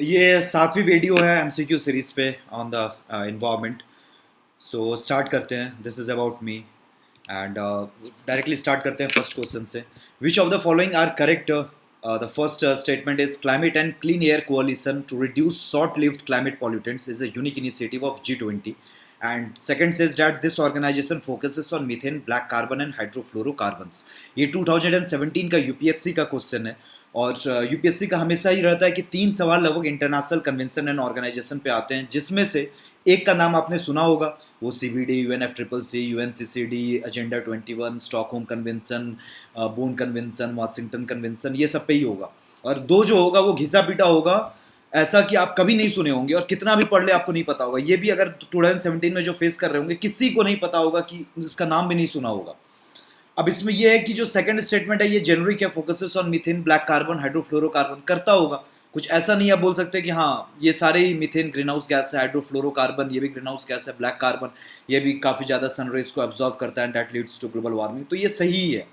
ये सातवीं वीडियो है एमसीक्यू सीरीज पे on the environment. So start करते हैं। This is about me and directly start करते हैं फर्स्ट क्वेश्चन से। Which of the following are correct? The first statement is climate and clean air coalition to reduce short lived climate pollutants is a unique initiative of G20. And second says that this organization focuses on methane, black carbon and hydrofluorocarbons. ये 2017 का UPSC का question है। और UPSC का हमेशा ही रहता है कि 3 सवाल लगभग इंटरनेशनल कन्वेंशन एंड ऑर्गेनाइजेशन पे आते हैं, जिसमें से एक का नाम आपने सुना होगा, वो CBD, UNFCCC, UNCCD, agenda 21, Stockholm convention, bone convention, Washington convention, ये सब पे ही होगा। और दो जो होगा वो घिसा पीटा होगा, ऐसा कि आप कभी नहीं सुने होंगे और कितना भी पढ़ ले आपको नहीं पता होगा। ये भी अगर 2017 में जो फेस कर रहे होंगे किसी को नहीं पता होगा, कि इसका नाम भी नहीं सुना होगा। अब इसमें यह है कि जो सेकंड स्टेटमेंट है ये जेनरिक है, focuses on methane, black carbon, hydrofluorocarbon, करता होगा कुछ ऐसा नहीं। आप बोल सकते कि हाँ ये सारे ही मीथेन ग्रीन हाउस गैस है, हाइड्रोफ्लोरोकार्बन ये भी ग्रीन हाउस गैस है, ब्लैक कार्बन ये भी काफ़ी ज़्यादा सनरेज को एब्जॉर्व करता है, that leads to global warming, तो ये सही ही है।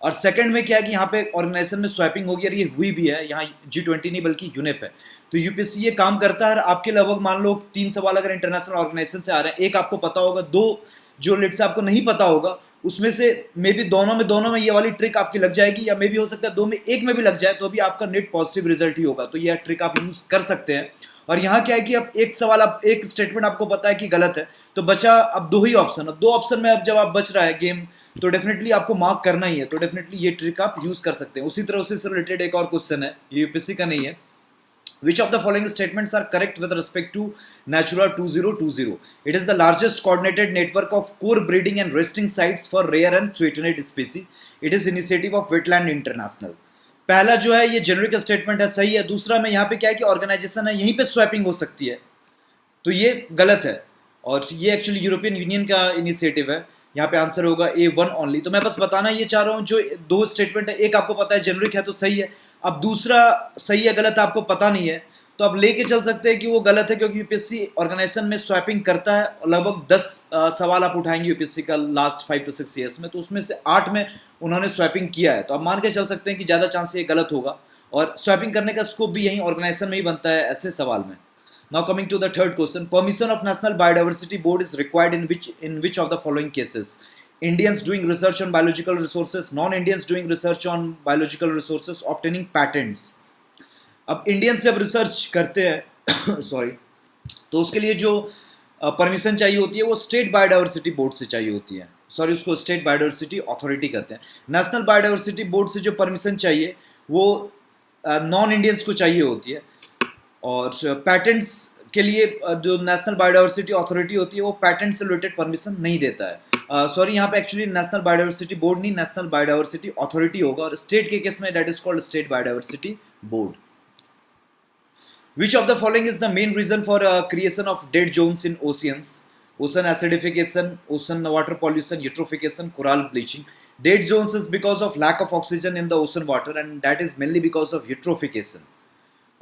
और सेकंड में क्या है कि यहाँ पे ऑर्गेनाइजेशन में स्वैपिंग होगी और ये हुई भी है, यहाँ G20 नहीं बल्कि यूनेप है। तो यूपीएससी ये काम करता है। आपके लगभग मान लो 3 सवाल अगर इंटरनेशनल ऑर्गेनाइजेशन से आ रहे हैं, एक आपको पता होगा, दो जो लेट से आपको नहीं पता होगा, उसमें से मे बी दोनों में ये वाली ट्रिक आपकी लग जाएगी, या मे भी हो सकता है दो में एक में भी लग जाए, तो भी आपका नेट पॉजिटिव रिजल्ट ही होगा। तो ये ट्रिक आप यूज कर सकते हैं। और यहाँ क्या है कि अब एक सवाल, आप एक स्टेटमेंट आपको पता है कि गलत है, तो बचा अब दो ही ऑप्शन। अब दो ऑप्शन में अब जब आप बच रहा है गेम, तो डेफिनेटली आपको मार्क करना ही है। तो डेफिनेटली ये ट्रिक आप यूज कर सकते हैं। उसी तरह उससे रिलेटेड एक और क्वेश्चन है, ये यूपीएससी का नहीं है। Which of the following statements are correct with respect to Natura 2020? It is the largest coordinated network of core breeding and resting sites for rare and threatened species. It is initiative of Wetland International. पहला जो है ये generic statement है, सही है। दूसरा में यहाँ पे क्या है कि ऑर्गेनाइजेशन है, यहीं पे स्वैपिंग हो सकती है, तो ये गलत है। और ये एक्चुअली यूरोपियन यूनियन का इनिशिएटिव है। यहाँ पे आंसर होगा A1 ओनली। तो मैं बस बताना ये चाह रहा हूँ, जो दो स्टेटमेंट है, एक आपको पता है जेनरिक है तो सही है, अब दूसरा सही है गलत आपको पता नहीं है, तो आप लेके चल सकते हैं कि वो गलत है, क्योंकि यूपीएससी ऑर्गेनाइजेशन में स्वैपिंग करता है। लगभग 10 सवाल आप उठाएंगे यूपीएससी का लास्ट 5 to 6 ईयर्स में, तो उसमें से 8 में उन्होंने स्वैपिंग किया है। तो आप मान के चल सकते हैं कि ज़्यादा चांस ये गलत होगा, और स्वैपिंग करने का स्कोप भी यहीं ऑर्गेनाइजेशन में ही बनता है ऐसे सवाल में। Now coming to the third question, permission of National Biodiversity Board is required in which of the following cases? Indians doing research on biological resources, non-Indians doing research on biological resources, obtaining patents. अब Indians जब research करते हैं sorry, तो उसके लिए जो permission चाहिए होती है वो स्टेट बायोडाइवर्सिटी बोर्ड से चाहिए होती है। सॉरी, उसको स्टेट बायोडाइवर्सिटी अथॉरिटी कहते हैं। नेशनल बायोडाइवर्सिटी बोर्ड से जो परमिशन चाहिए वो नॉन इंडियंस को चाहिए होती है। और पैटेंट्स के लिए जो नेशनल बायोडाइवर्सिटी अथॉरिटी होती है वो पैटेंट से रिलेटेड परमिशन नहीं देता है। सॉरी, यहाँ पे एक्चुअली नेशनल बायोडाइवर्सिटी बोर्ड नहीं, नेशनल बायोडाइवर्सिटी अथॉरिटी होगा, और स्टेट के केस में that is called state biodiversity board. Which of the following is the main reason for creation of dead zones in oceans? Ocean acidification, ocean water pollution, eutrophication, coral bleaching. Dead zones is because of lack of oxygen in the ocean water, and that is mainly because of eutrophication.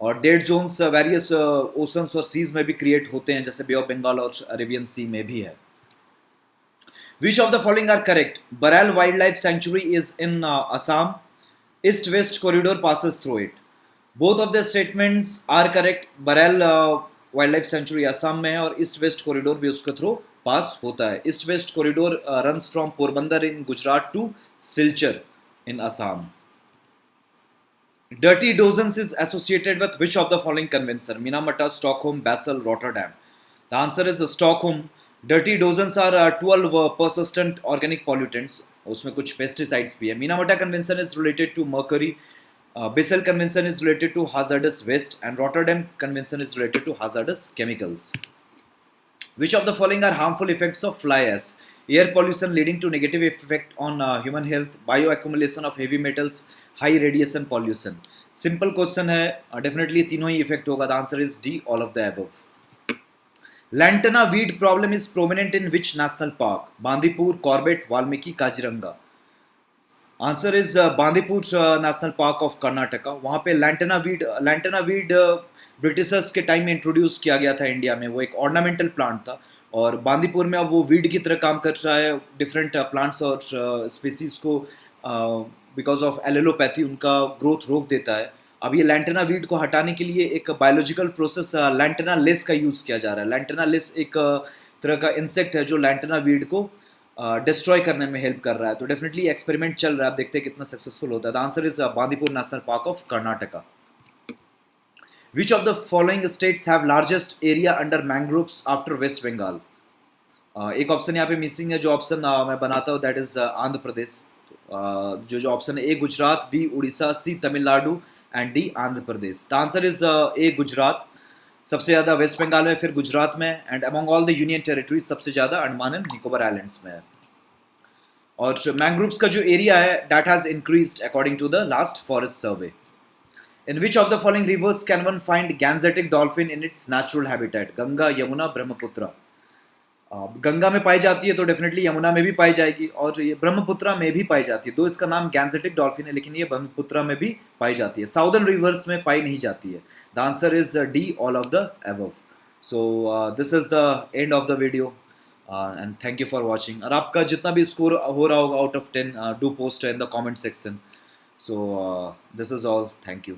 और dead Jones various oceans और seize में भी create होते हैं, जैसे बे of Bengal और Arabian सी में भी है। Which of the following are correct? Barail wildlife sanctuary is in Assam, east west corridor passes through it. Both of the statements are correct. Barail wildlife sanctuary Assam में है, और ईस्ट वेस्ट कॉरिडोर भी उसके through पास होता है। East west corridor runs from Porbandar in Gujarat to Silchar in Assam. Dirty dozens is associated with which of the following convention? Minamata, Stockholm, Basel, Rotterdam. The answer is Stockholm. Dirty dozens are 12 persistent organic pollutants. उसमें कुछ pesticides भी है। Minamata convention is related to mercury. Basel convention is related to hazardous waste, and Rotterdam convention is related to hazardous chemicals. Which of the following are harmful effects of fly ash? Air pollution leading to negative effect on human health, bioaccumulation of heavy metals, high radiation pollution. Simple question है, definitely तीनों ही effect होगा। The answer is D, all of the above. Lantana weed problem is prominent in which national park? Bandipur, Corbett, Valmiki, Kaziranga. Answer is Bandipur national park of Karnataka. वहाँ पे लैंटना weed Britishers के time में introduce किया गया था India में। वो एक ऑर्नामेंटल प्लांट था, और बांदीपुर में अब वो वीड की तरह काम कर रहा है। डिफरेंट प्लांट्स और स्पीसीज को बिकॉज ऑफ एलोपैथी उनका ग्रोथ रोक देता है। अब ये लैंटेना वीड को हटाने के लिए एक बायोलॉजिकल प्रोसेस लैंटेना लेस का यूज़ किया जा रहा है। लैंटेना लेस एक तरह का इंसेक्ट है जो लैंटेना वीड को डिस्ट्रॉय करने में हेल्प कर रहा है। तो डेफिनेटली एक्सपेरिमेंट चल रहा है, आप देखते हैं कितना सक्सेसफुल होता है। The answer is Bandipur national park of Karnataka. Which of the following states have largest area under mangroves after West Bengal? एक ऑप्शन यहाँ पे मिसिंग है, जो ऑप्शन मैं बनाता हूँ दैट इज आंध्र प्रदेश। जो ऑप्शन है, A Gujarat, B Orissa, C Tamil Nadu and D Andhra Pradesh. The answer is A Gujarat. सबसे ज़्यादा वेस्ट बंगाल में, फिर गुजरात में, and among all the union territories सबसे ज़्यादा अंडमान एंड निकोबार आइलैंड्स में है। और मैंग्रोव्स का जो एरिया है that has increased according to the last forest survey. In which of the following rivers can one find Gangetic dolphin in its natural habitat? Ganga, Yamuna, Brahmaputra. Ganga में पाई जाती है तो डेफिनेटली यमुना में भी पाई जाएगी, और ये ब्रह्मपुत्र में भी पाई जाती है। दो इसका नाम गैंजेटिक डॉल्फिन है, लेकिन ये ब्रह्मपुत्र में भी पाई जाती है। साउदर्न रिवर्स में पाई नहीं जाती है। The answer is D, all of the above. So this is the end of the video and thank you for watching. और आपका जितना भी स्कोर हो रहा होगा out of 10, do post in the comment section. So this is all, thank you.